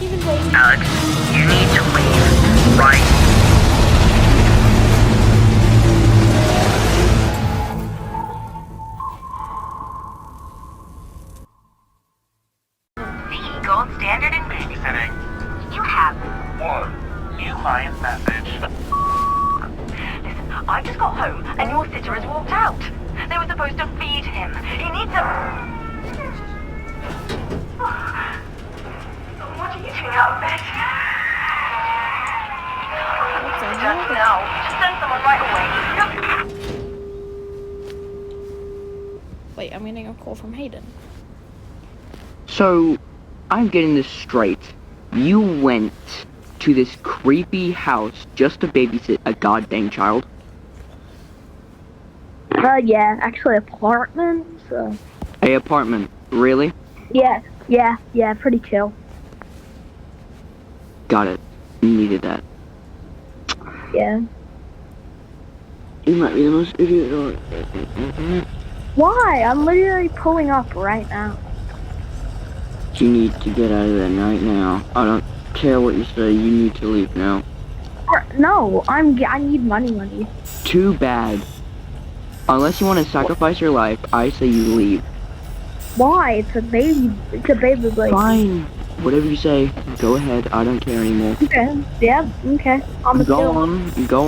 Even waiting. Alex, you need to leave. Right. The gold standard in babysitting. You have one new client message. Listen, I just got home and your sitter has walked out. They were supposed to feed him. He needs a... What are you doing out of bed? Just now. Just send someone right away. Wait, I'm getting a call from Hayden. So, I'm getting this straight. You went to this creepy house just to babysit a goddamn child? Yeah, actually apartment, so. A apartment, really? Yeah, pretty chill. Got it. Needed that. Yeah. You might be the most idiot. Why? I'm literally pulling up right now. You need to get out of there right now. I don't care what you say, you need to leave now. No, I need money. Too bad. Unless you want to sacrifice your life, I say you leave. Why? It's a baby boy. Fine. Whatever you say, go ahead. I don't care anymore. Okay. Yeah. Okay. Go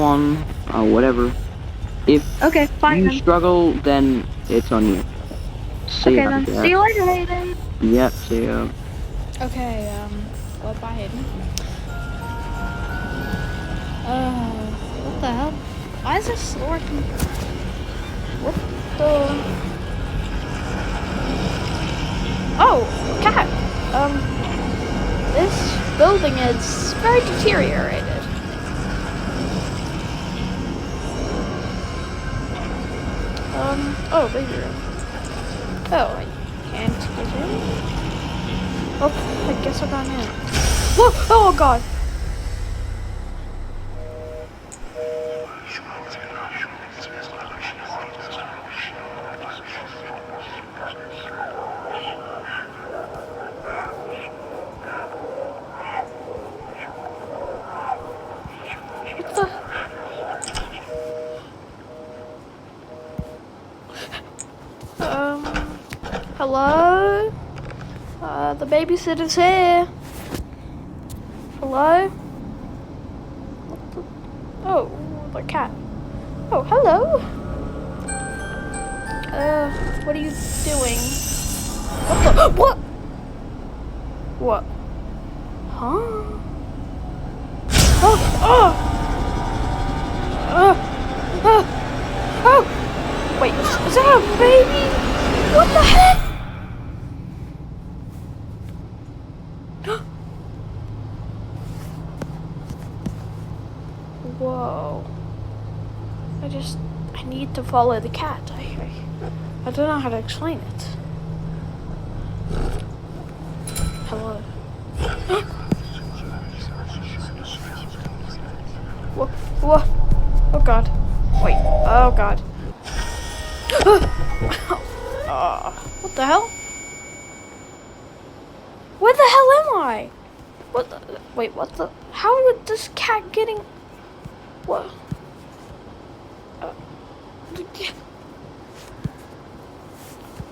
on. Whatever. If okay, fine. you struggle, then it's on you. See okay, then. See you later, Hayden. Yep. See ya. Okay. Well, bye, Hayden. What the hell? Why is this working? What the? Oh, cat. This building is very deteriorated. Oh, baby room. Oh, I can't get in. Oh, I guess I got in. Whoa! Oh God! Hello? The babysitter's here. Hello? What the? Oh, the cat. Oh, hello? What are you doing? What the? What? What? Huh? Oh! Wait, is that a baby? What the heck? Whoa. I need to follow the cat. I don't know how to explain it. Hello. What? Oh God. Wait. Oh God. What the hell? Where the hell am I? What the? Wait, what the? How would this cat getting? What?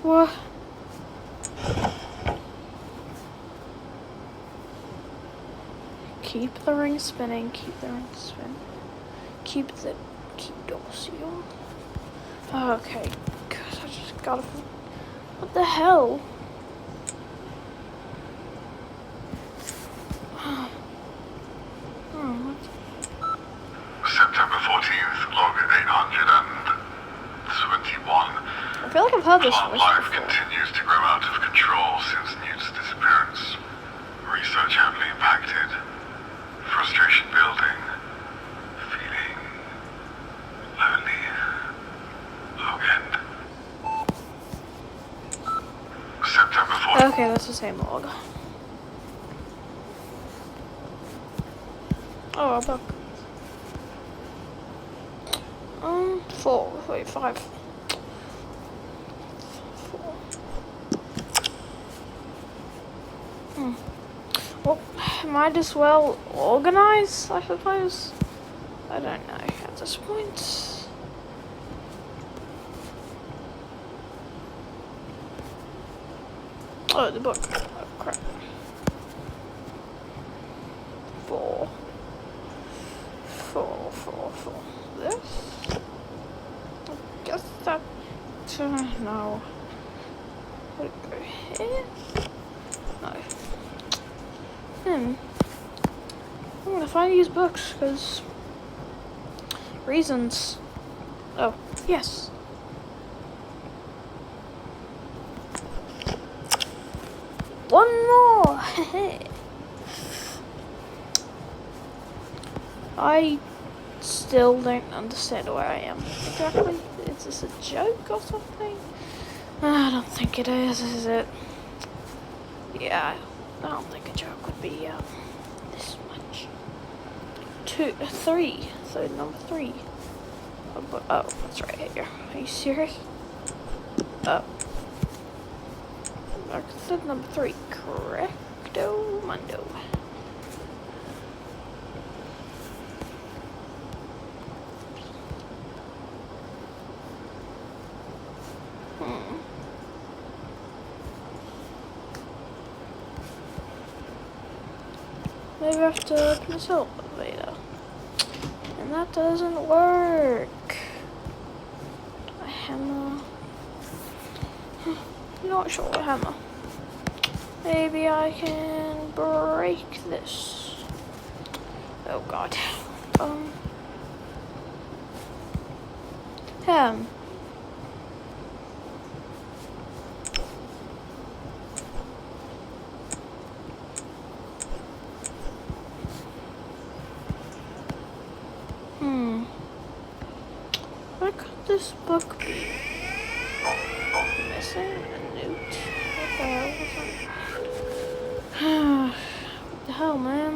What? Keep the ring spinning. Keep the ring spinning. Keep door seal. Oh, okay. Good. I just gotta. What the hell? September 14th, log 821. I feel like I've heard this Plant voice life before. continues to grow out of control since Newt's disappearance. Research heavily impacted. Frustration building. Feeling lonely. Log end. September 14th. Okay, that's the same log. Oh, a book. 4. Wait, 5. 4. Well, might as well organize, I suppose. I don't know at this point. Oh, the book. Oh, crap. 4. This? I guess that... no. Would it go here? No. I'm gonna find these books, because... reasons. Oh, yes. One more! I still don't understand where I am exactly. Is this a joke or something? I don't think it is it? Yeah, I don't think a joke would be this much. 3. So number 3. Oh, that's right here. Are you serious? Oh. I said number 3. Correcto mundo. Maybe I have to open this elevator. And that doesn't work. A hammer. Not sure what hammer. Maybe I can break this. Oh god. What could this book be? Missing a note? What the hell was that? What the hell, man?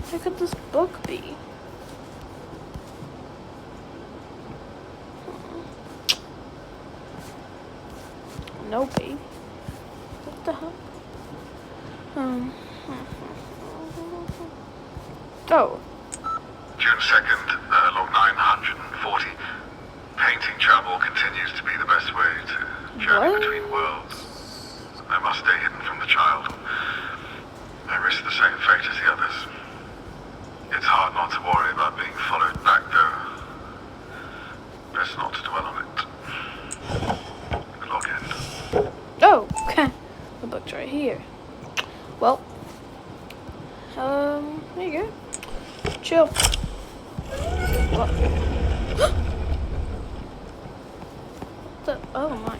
What could this book be? Nobody. What the hell? Oh. June 2nd, log 940. Painting travel continues to be the best way to journey What? between worlds. I must stay hidden from the child. I risk the same fate as the others. It's hard not to worry about being followed back, though. Best not to dwell on it. Log in. Oh, okay. The book's right here. Well, there you go. Chill. What? Oh my.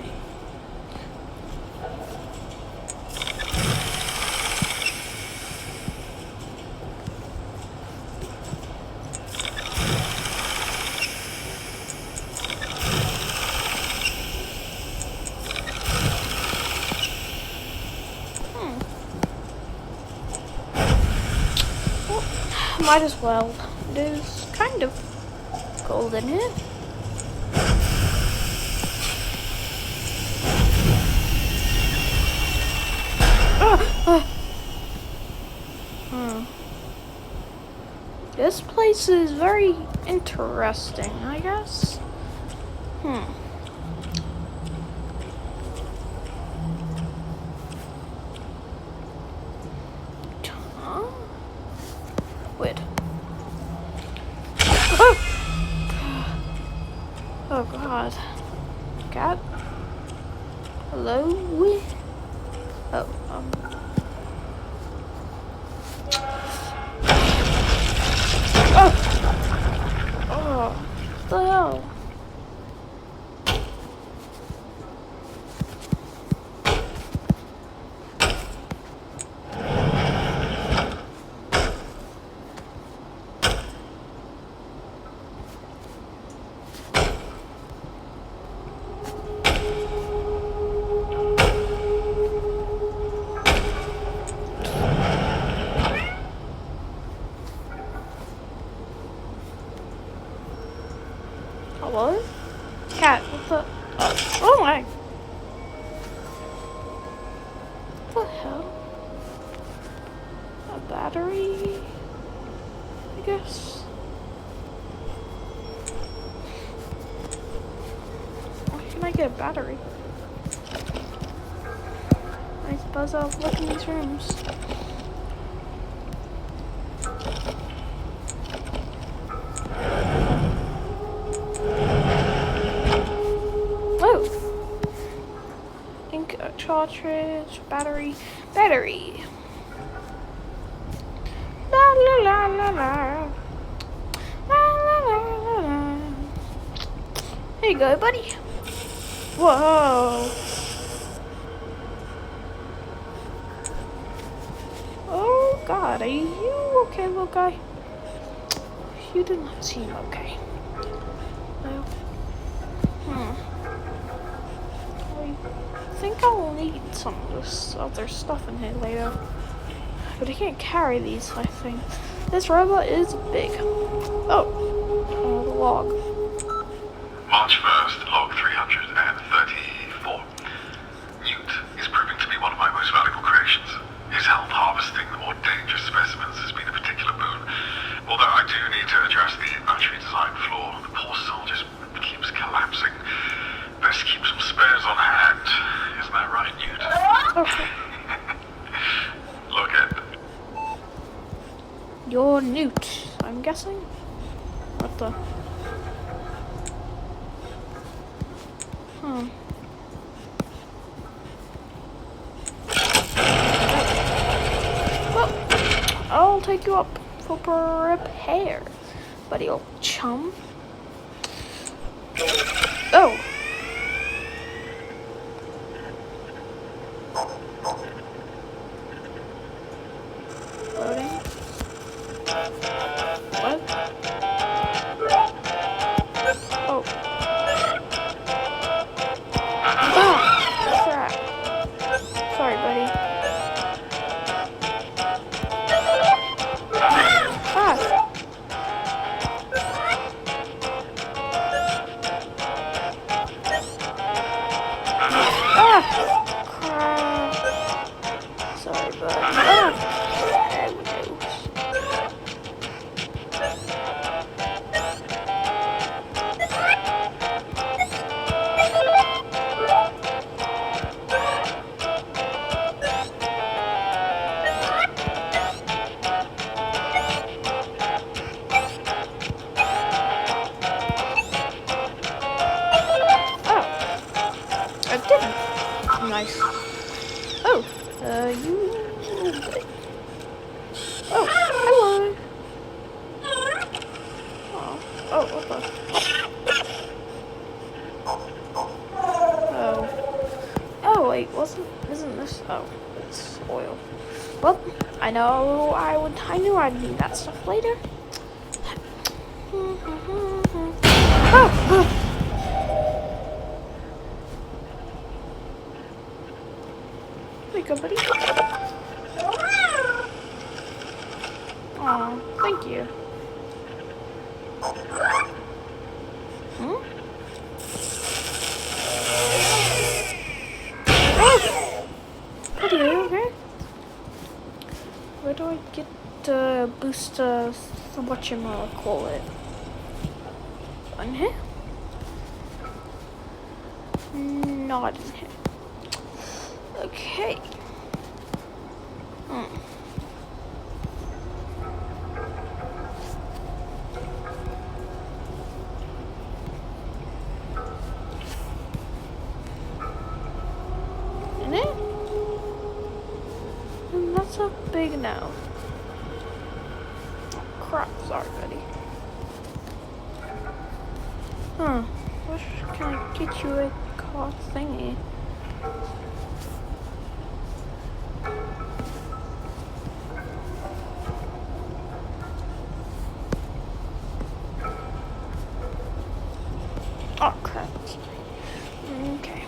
Well, might as well. It is kind of cold in here. This place is very interesting, I guess. Huh? Weird. Oh god. Cat? Hello? Oh, Oh, what the hell? Hello? Cat, what the? Oh my! What the hell? battery, I guess. Why can I get a battery? I suppose I'll look in these rooms. Oh! Ink cartridge, battery. La la la la la. La la la la la. Here you go, buddy. Whoa. Oh God, are you okay, little guy? You do not seem okay. Well, I think I'll need some of this other stuff in here later. But I can't carry these, I think. This robot is big. Oh, the log. March 1st, log 334. Newt is proving to be one of my most valuable creations. His help harvesting the more dangerous specimens has been a particular boon. Although I do need to address the battery design flaw. The poor soul just keeps collapsing. Best keep some spares on hand. Isn't that right, Newt? Okay. Look at... You're Newt, I'm guessing? What the? Well, I'll take you up for repair, buddy old chum. Oh! Loading. What? Oh. Ah! Crap. Sorry, buddy. Ah! Ah! Crap. Sorry, buddy. Ah! There we go. Nice. Oh, you. Oh, hello. Oh, what the? Oh. Oh, wait, isn't this? Oh, it's oil. Well, I knew I'd need that stuff later. Oh! There you go, buddy. Aw, thank you. Oh! Buddy, are you okay? Where do I get the booster, whatchamacallit? In here? Not in here. Okay. In it? Not so big now. Oh, crap, sorry, buddy. Where can I get you a car thingy? Oh crap. Okay.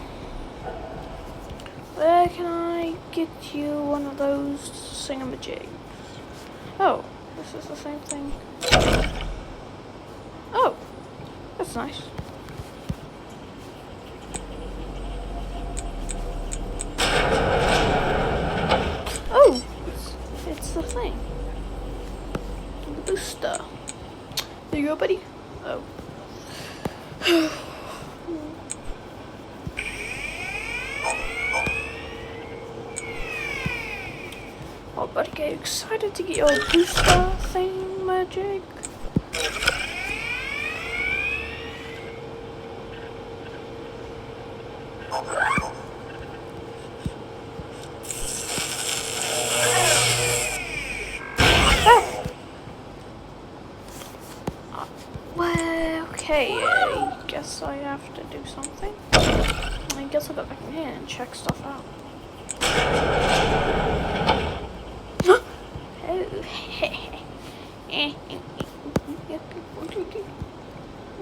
Where can I get you one of those thingamajigs? Oh, this is the same thing. Oh, that's nice. Oh, it's the thing. The booster. There you go, buddy. Oh. Oh, buddy, get excited to get your booster thing, magic. Well, okay, I guess I have to do something. I guess I'll go back in here and check stuff out.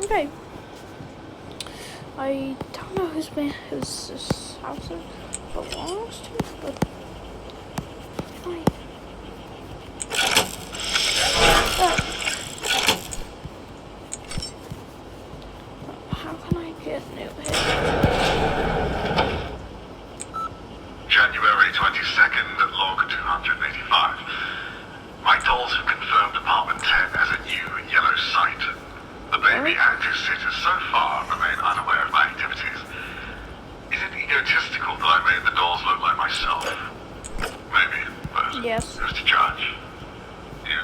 Okay. I don't know whose this house belongs to, but fine. How can I get new hit? January 22nd at log 285. My dolls have confirmed apartment 10 as a new yellow site. The baby and his sitters so far remain unaware of my activities. Is it egotistical that I made the dolls look like myself? Maybe, but Yes. who's to judge? You.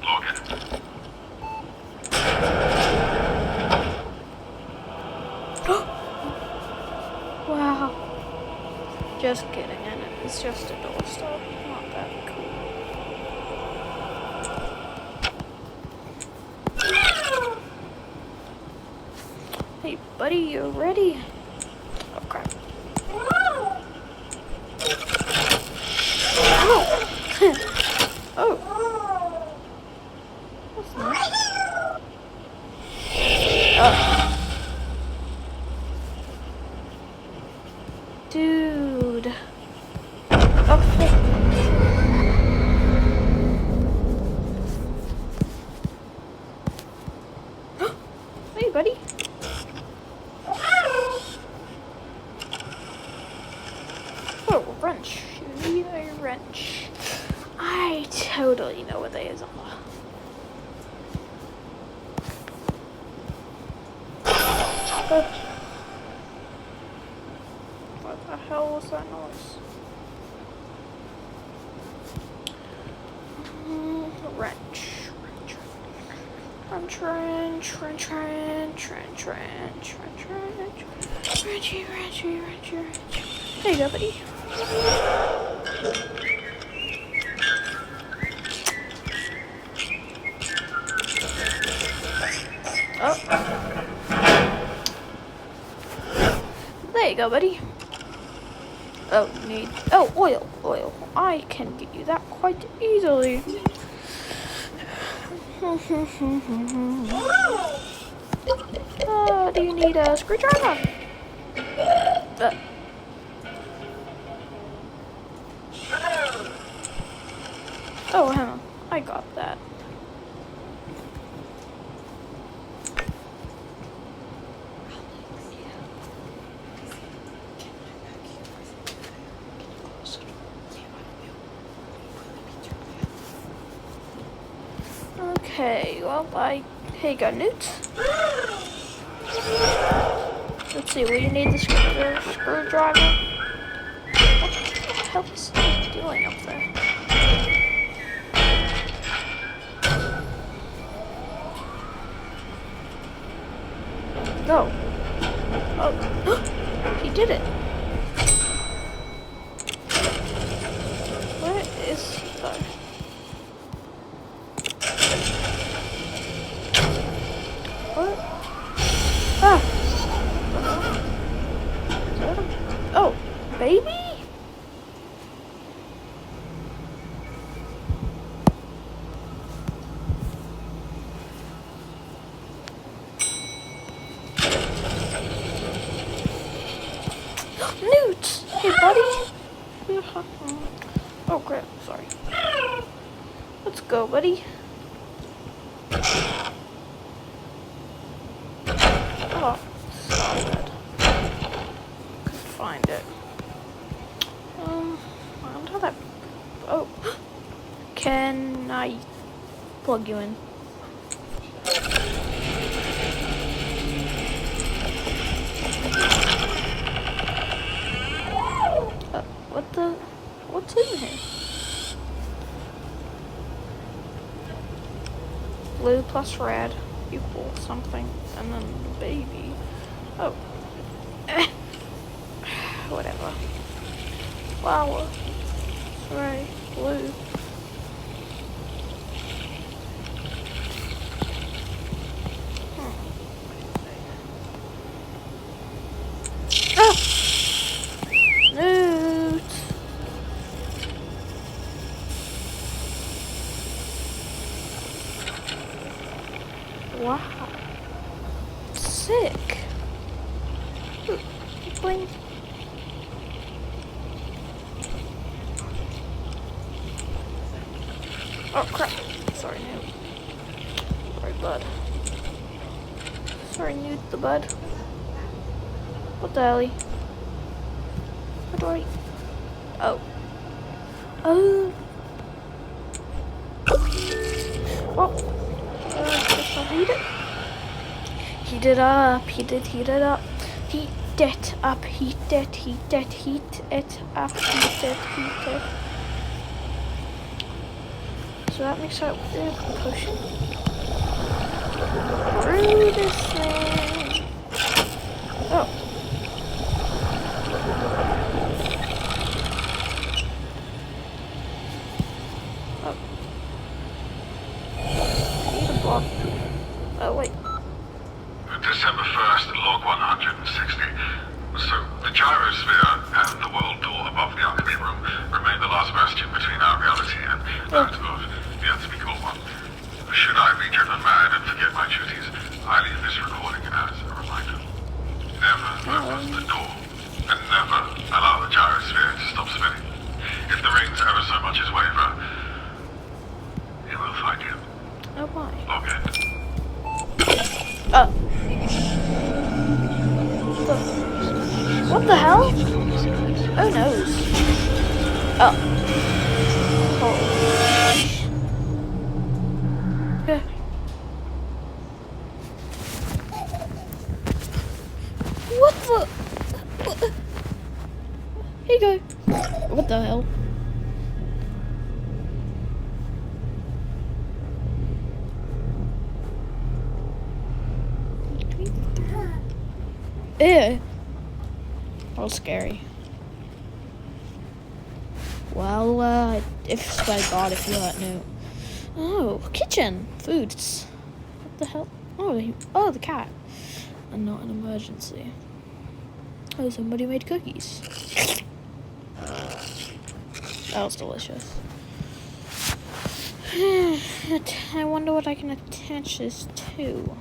Log in. Wow. Just kidding, and it's just a doorstop. Not that cool. Hey, buddy, you ready? Oh, crap. Oh. Oh. That's nice. Dude. Oh, hey, buddy. Oh, wrench. You need a wrench. I totally know what that is. What the hell was that noise? Wrench. Wrench. There you go, buddy. Oh. There you go, buddy. Oh, need... Oh, oil. I can get you that quite easily. Do you need a screwdriver? Oh, hang on. I got that. Okay, well, Hey, got Newt. Let's see, will you need the screwdriver? What the hell is he doing up there? No. Oh, he did it. Where is he though? What? Ah! Oh, baby? Newt! Hey, buddy! Oh, crap. Sorry. Let's go, buddy. Oh, solid. Couldn't find it. I don't have that. Oh. Can I plug you in? What's in here? Blue plus red equals something, and then the baby. Oh. Whatever. Flower. Red. Blue. Newt. Wow. Sick. Ooh, blink. Oh crap. Sorry, Newt. Sorry, bud. Sorry, Newt the bud. What the hell? What do I... Oh. Oh. Well, guess I'll heat it. Heat it up. Heat it. Heat it up. Heat it up. Heat it. Heat it. Heat it up. Heat it. Heat it. So that makes out the potion. Brew this thing. Oh. Oh, wait. December 1st, log 160. So, the gyrosphere and the world door above the Alchemy room remain the last bastion between our reality and that of the unspeakable one. Should I be driven mad and forget my duties, I leave this recording as a reminder. Never open the door, and never allow the gyrosphere to stop spinning. If the rings ever so much as waver, it will find you. Oh my. Log in. What the hell? Oh no. Oh. Yeah. What the? Here you go. What the hell? Ew. That was scary. Well, if by God, if you let know. Oh, kitchen foods. What the hell? Oh, the cat. And not an emergency. Oh, somebody made cookies. That was delicious. I wonder what I can attach this to.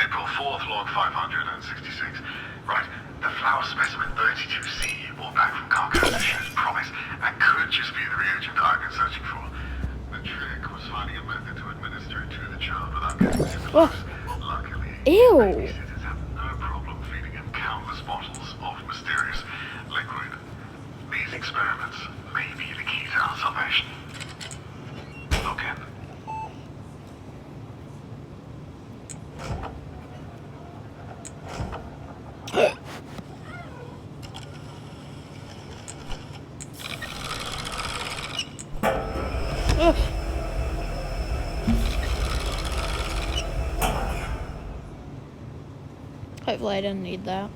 April 4th, log 566. Right, the flower specimen 32C brought back from Carcass shows promise and could just be the reagent I've been searching for. The trick was finding a method to administer it to the child without getting symptoms. Luckily, Ew. babysitters have no problem feeding him countless bottles of mysterious liquid. These experiments may be the key to our salvation. Log in. Hopefully I didn't need that.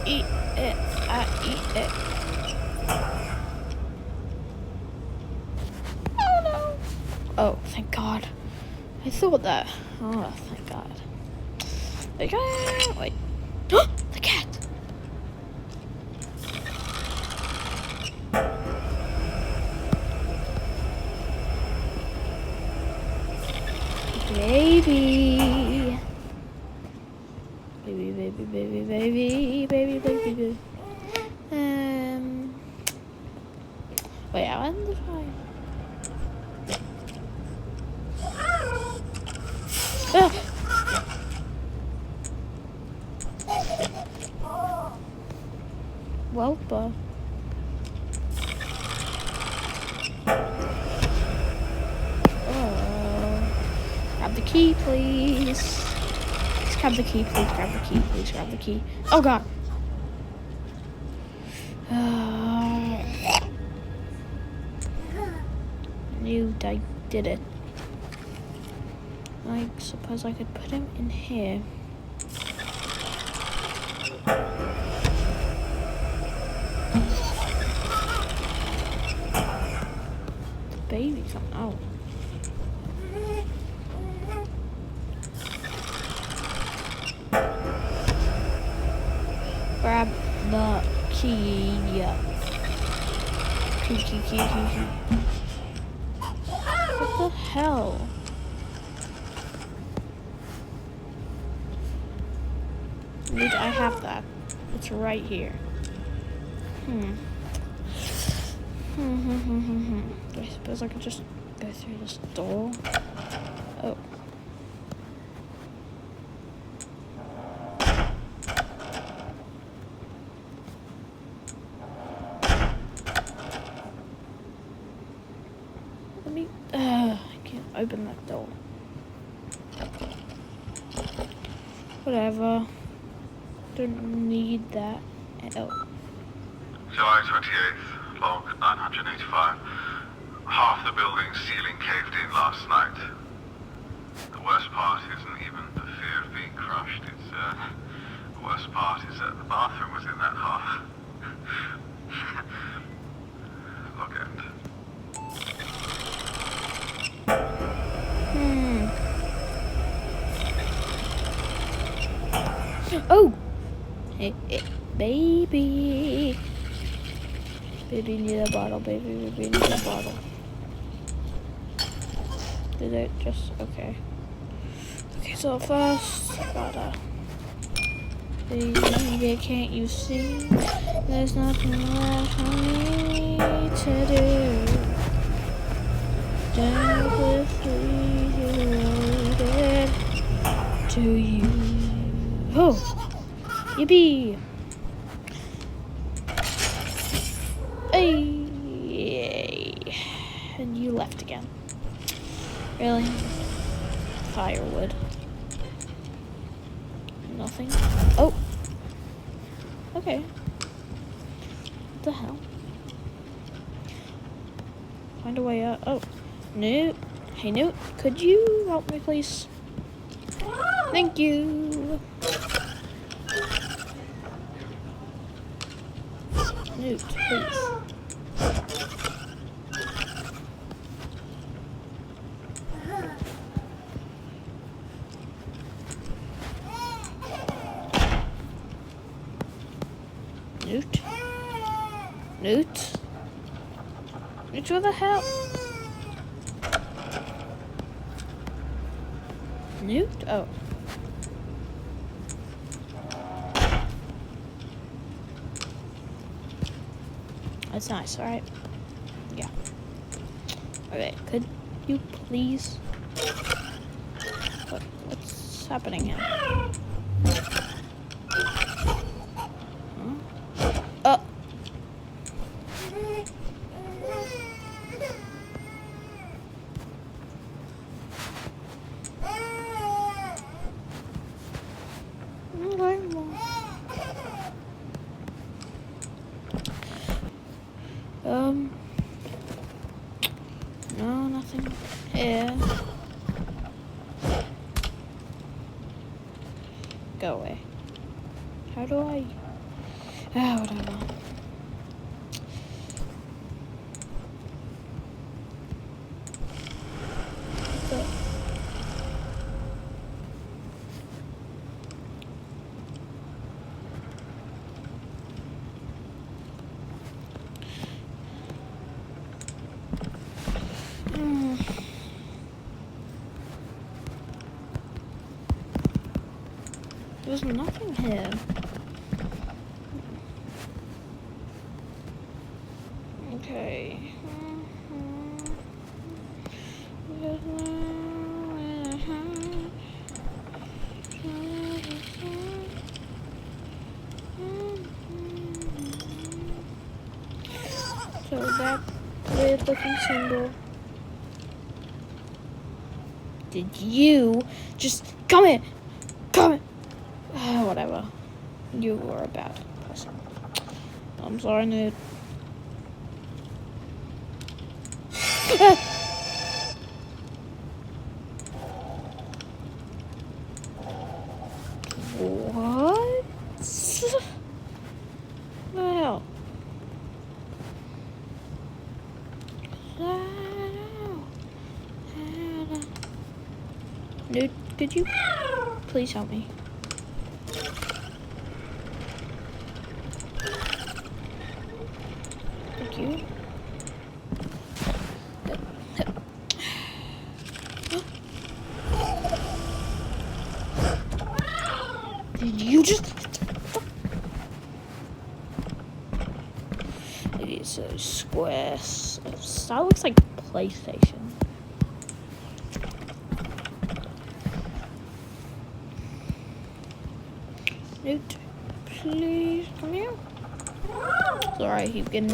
Eat it. I eat it. Oh no. Oh, thank God. I thought that. Oh, thank God. Okay. Wait. The cat. Baby. Baby, baby, baby, baby, baby, baby, baby. Wait, how in the fire? Ah. Well, grab the key, please. Please grab the key, please grab the key, please grab the key. Oh god. Knew I did it. I suppose I could put him in here. The baby coming out. Grab the key. Key. What the hell? I have that. It's right here. I suppose I could just go through this door. Oh. I can't open that door. Whatever. Don't need that. Oh. July 28th, log 985. Half the building's ceiling caved in last night. The worst part isn't even the fear of being crushed. The worst part is that the bathroom was in that half. Log end. Oh! Baby! Baby need a bottle, baby need a bottle. Did it just... okay. Okay, so first, gotta... Baby, can't you see? There's nothing left for me to do. Down with reloaded to you. Oh! Yippee! Hey! And you left again. Really? Firewood. Nothing. Oh! Okay. What the hell? Find a way out. Oh. Newt. Hey Newt, could you help me please? Thank you! Newt, please. Newt? Newt? Newt, where the hell? Newt? Oh. That's nice, alright? Yeah. Okay, could you please... What's happening here? Huh? No, nothing here. Go away. How do I... whatever. There's nothing here. Okay. So that weird looking symbol. Did you just come in? Come in. Whatever. You were a bad person. I'm sorry, Nate. What? What the hell? Dude, could you please help me? Thank you. Did you just... Maybe it's a square. That looks like PlayStation. Newt, please come here. Sorry, I keep getting...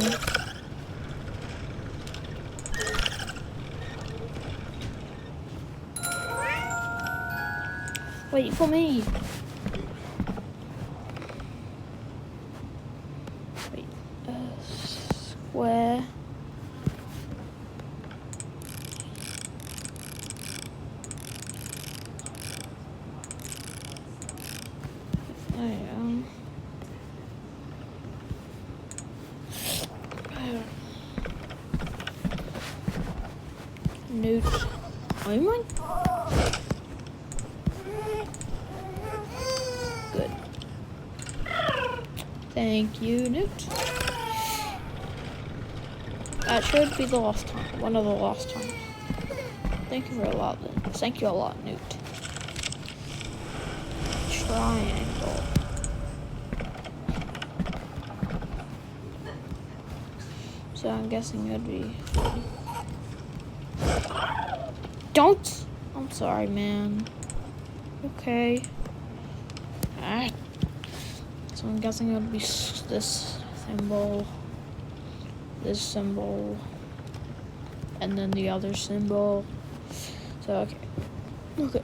Wait for me. Wait, square. There you go. Newt. Oh my. Good. Thank you, Newt. That should be the last time. One of the last times. Thank you for a lot. Thank you a lot, Newt. Triangle. So I'm guessing it'd be 40. Don't! I'm sorry, man. Okay. Alright. So I'm guessing it'd be this symbol, and then the other symbol. So, okay. Okay.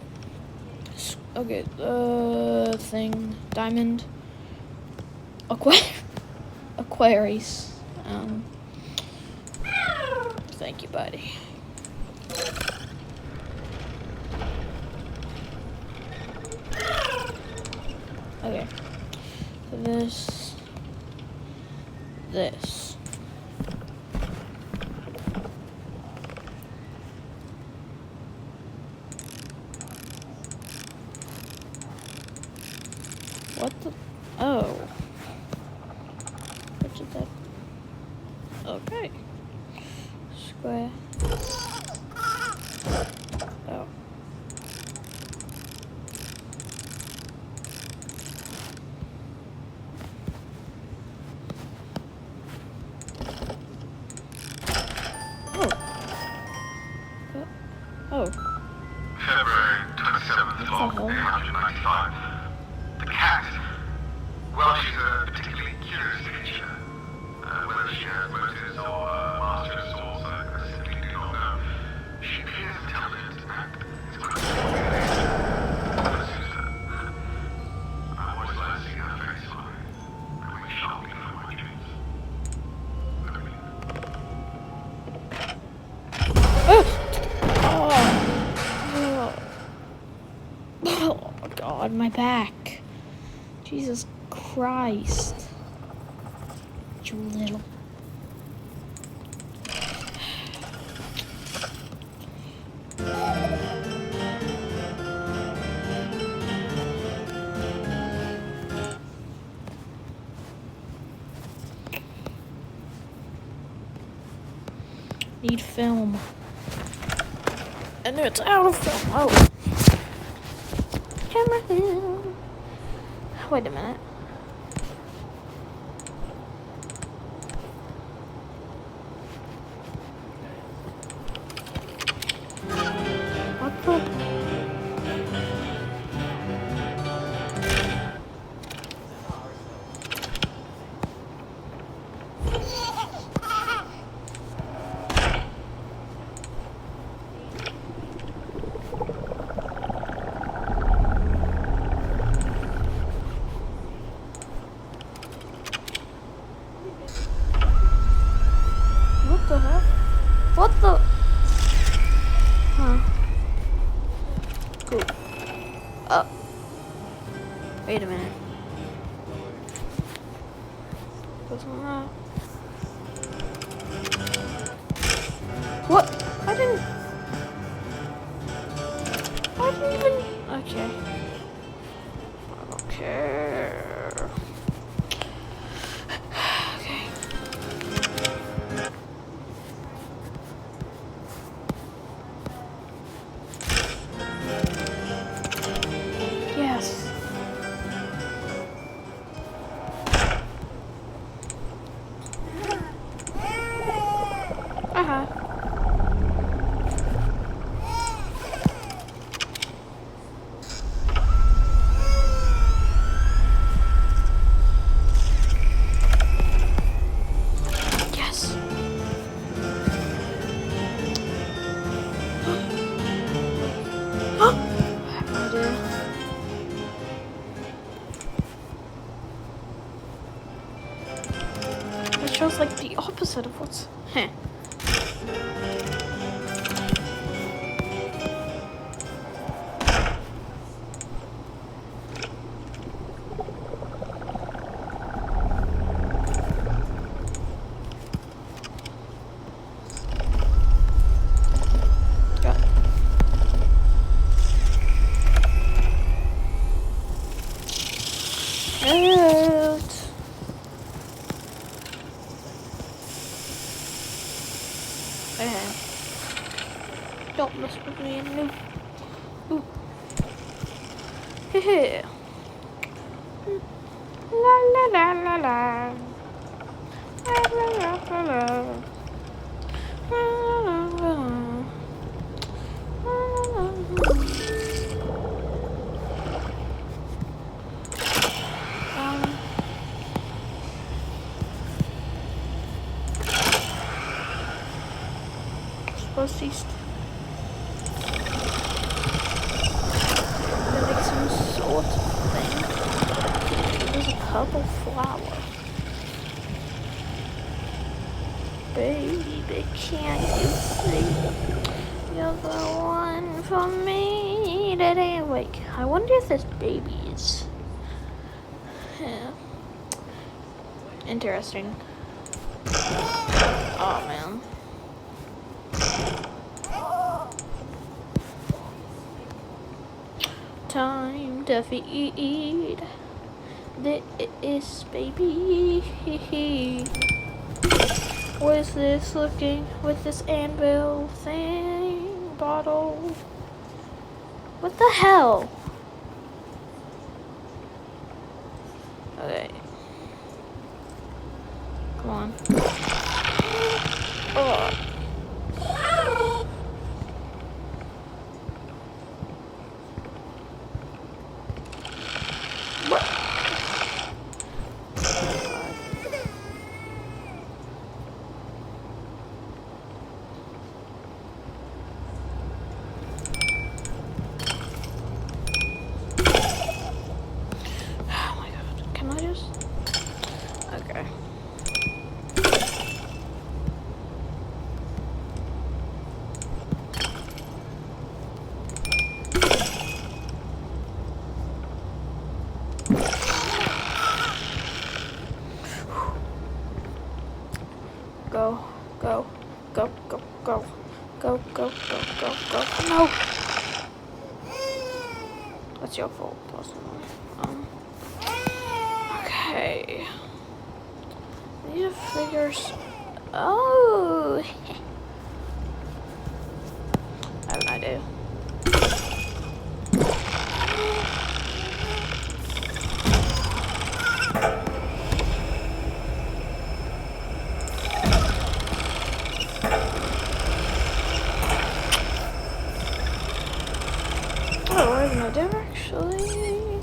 Okay, thing, diamond, Aquarius. Thank you, buddy. Okay, so this. What the? Oh. What did that? Okay. Square. Oh. Oh. February 27th, log 895. The cat. Well, she's a particularly curious creature. Whether she has motives or master souls, I simply do not know. She appears intelligent and is quite what suits her. I always like to see her face when we sharply for my dreams. Oh God, my back. Jesus Christ. You little. Need film. And it's out of film. Oh. Camera film. Wait a minute. What the? focus on that. What? I didn't even... Okay. I don't care. Okay. Yes. Uh-huh. Yes. I have no idea. It shows like the opposite of what's... Heh. Out. Don't mess with me, no. Ooh. Heh. La la la la la. La la la la la. La la la la. La la la la. Supposed to like some sort of thing. There's a purple flower. Baby, can't you see? You're the one for me today. Wait, I wonder if there's babies. Yeah. Interesting. Oh man. Time to feed this baby. What is this looking with this anvil thing? Bottle. What the hell? Okay. Come on. Oh. Okay. Go, go, go, go, go, go, go, go, go, go. No! That's your fault, personally. Okay. I need to figure oh! I have an idea. Oh, I have an idea, actually.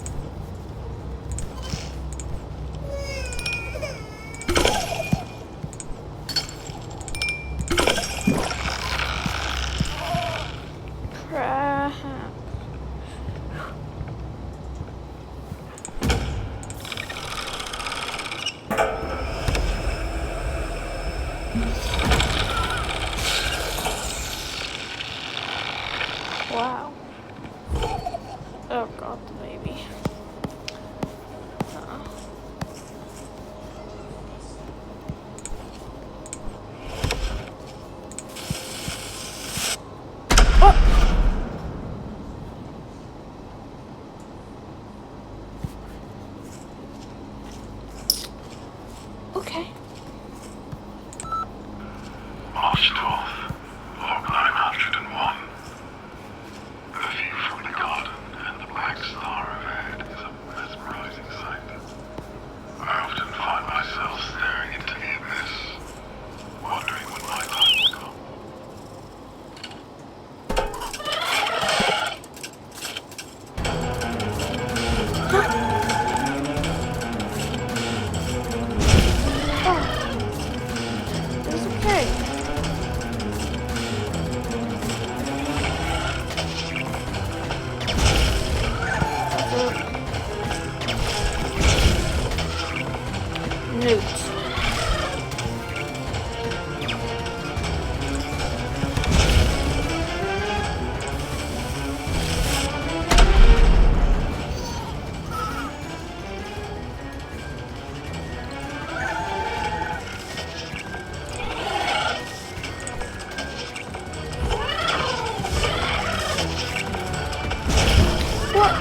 Okay. Marshtorth, log 901. The view from the garden and the black star overhead is a mesmerizing sight. I often find myself staring into the abyss, wondering when my time will come. It's okay. Newt. What?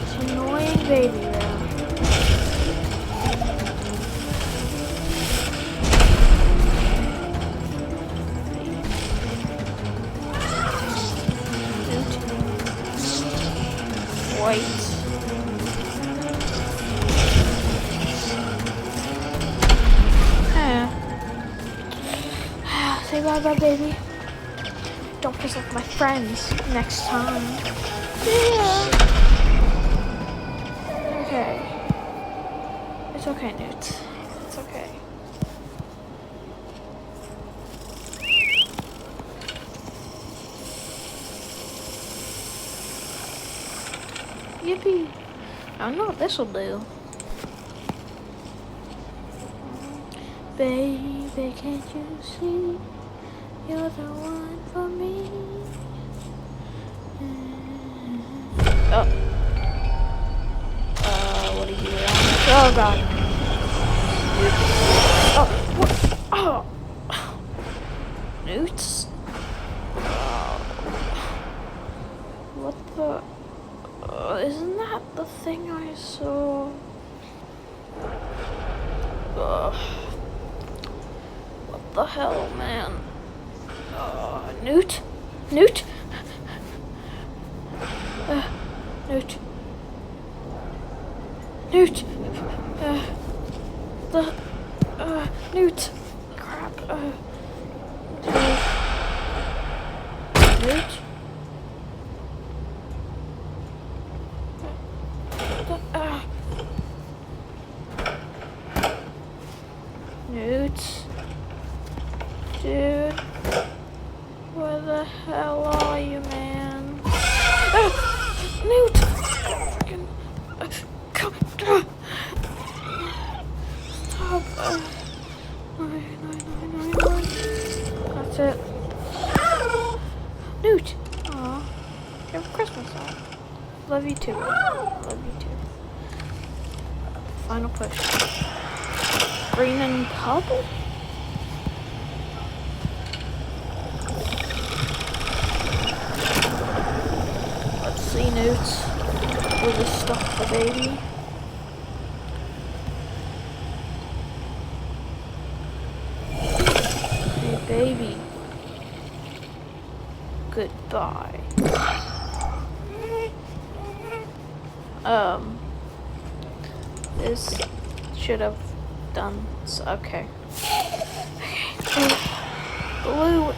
It's annoying baby now. Wait. Say bye bye, baby. Don't piss off my friends next time. Yeah. Okay. It's okay, Newt. It's okay. Yippee. I know what this'll do. Baby, can't you see? You're the one for me. Oh. What are you doing? Oh, God. Oh, what? Oh. Newts? What the? Isn't that the thing I saw? What the hell, man? Newt? Newt? Newt? Newt? Newt? Crap. Newt? Newt? Dude? Where the hell are you, man? Newt! Freaking... come... Stop. No. That's it. Newt! Aw. You have a Christmas song. Love you too. Love you too. Final push. Green and purple? Let's see, Newt. Will this stop the baby? Hey, baby. Goodbye. This should have done. So, okay. Blue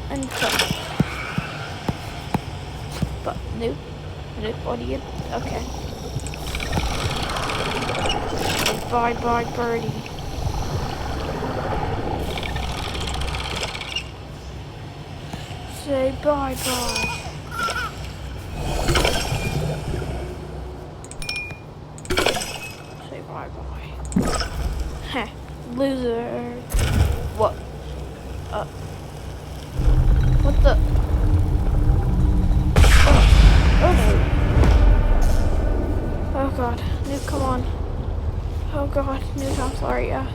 and purple. But Newt, what do you? Okay. Bye, bye, birdie. Say bye, bye. Say bye, bye. Heh, loser. What? What the? Oh no. Oh god, Newt, come on. Oh god, Newt, I'm sorry, yeah.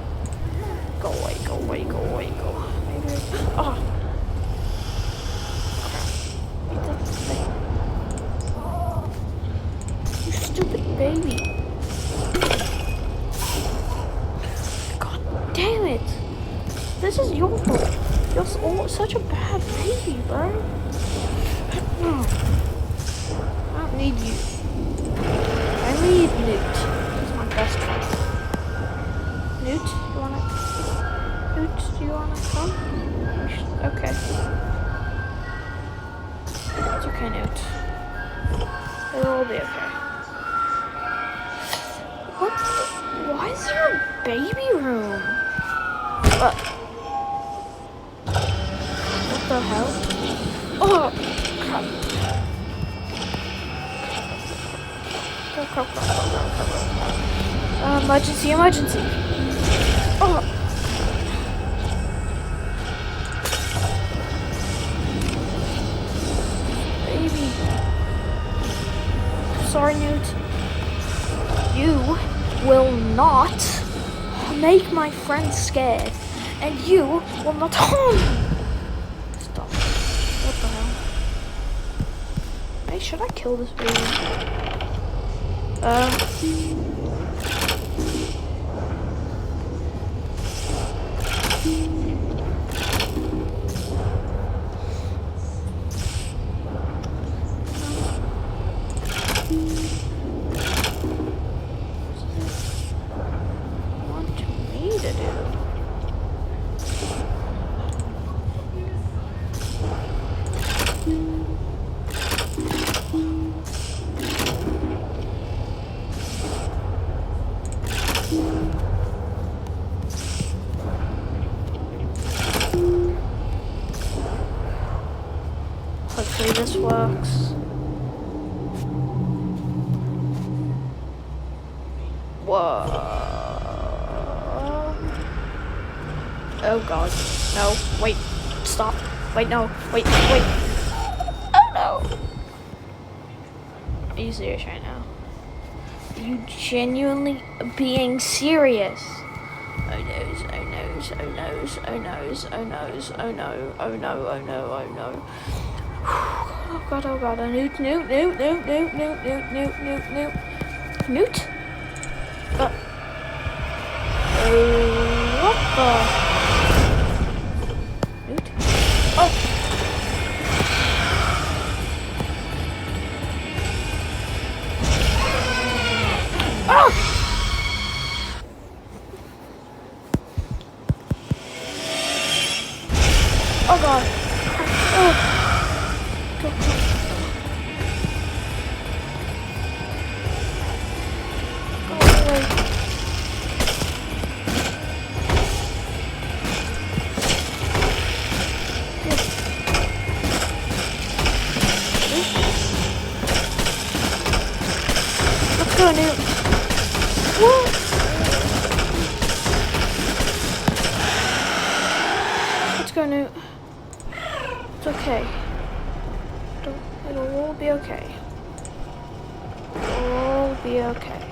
Go away, go away, go away, go. Maybe. Oh. Crap. Eat that thing. You stupid baby. God damn it. This is your fault. You're such a bad baby, bro. I don't need you. I need Newt. He's my best friend. Newt, do you wanna come? Okay. It's okay, Newt. It'll all be okay. What the? Why is there a baby room? What the hell? Oh, crap. Crap. Emergency. Oh. Baby. Sorry, Newt. You will not make my friends scared, and you will not harm them. Stop. What the hell? Hey, should I kill this baby? Hopefully this works. Whoa. Oh god. No. Wait. Stop. Wait, no. Wait. Oh no. Are you serious right now? Are you genuinely being serious? Oh noes, oh noes, oh noes, oh noes, oh noes, oh no, oh no, oh no, oh no. Oh god, Newt. Newt? What the? Newt? Oh! Ah! Oh god. Oh. Go. Go away. Let's go, Newt. What? Let's go, Newt. It's okay. It'll all be okay. It'll all be okay.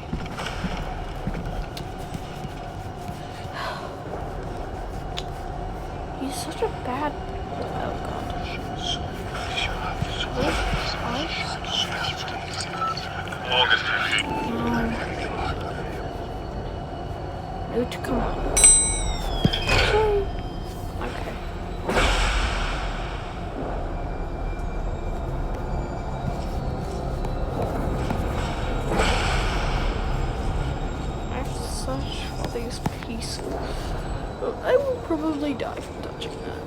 He's such a bad... Oh god. August 15th. Newt, come on. Okay. I have such for these pieces. I will probably die from touching that.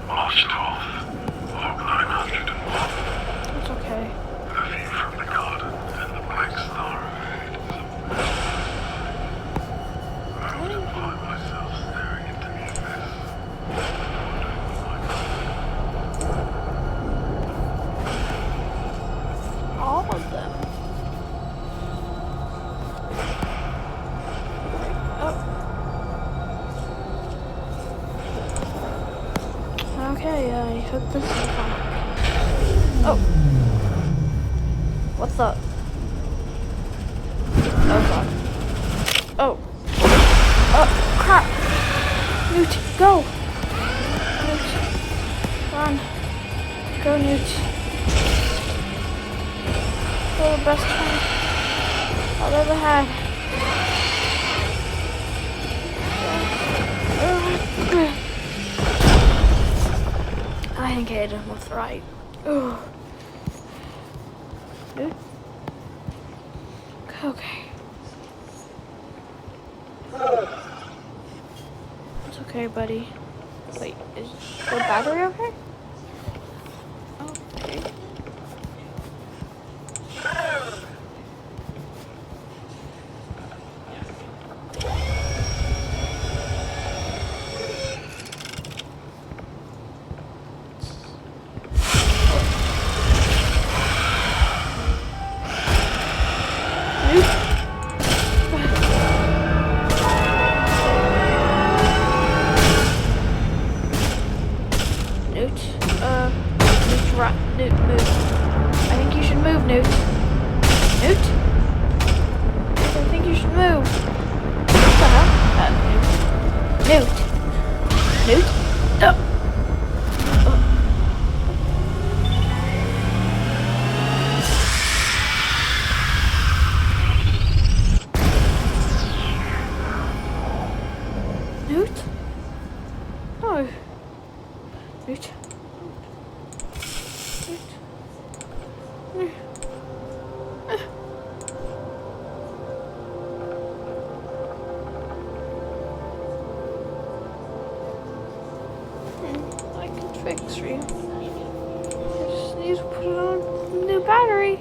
March 12th, log 901. It's okay. The view from the garden and the black star of I often find myself staring into the abyss, All of them. Oh. Okay, I hope this is fun. Oh. What the? Oh god. Oh. Oh, crap. Newt, go. Newt. on. Go, Newt. You're the best friend I've ever had. I think Aiden was right. Ugh. Newt? Okay. It's okay, buddy. Wait, is the battery okay? Okay. Newt, move. I think you should move, Newt. Newt? I think you should move. What the hell? Newt. Newt? Oh. Newt? No. Newt? I can fix you. I just need to put on a new battery.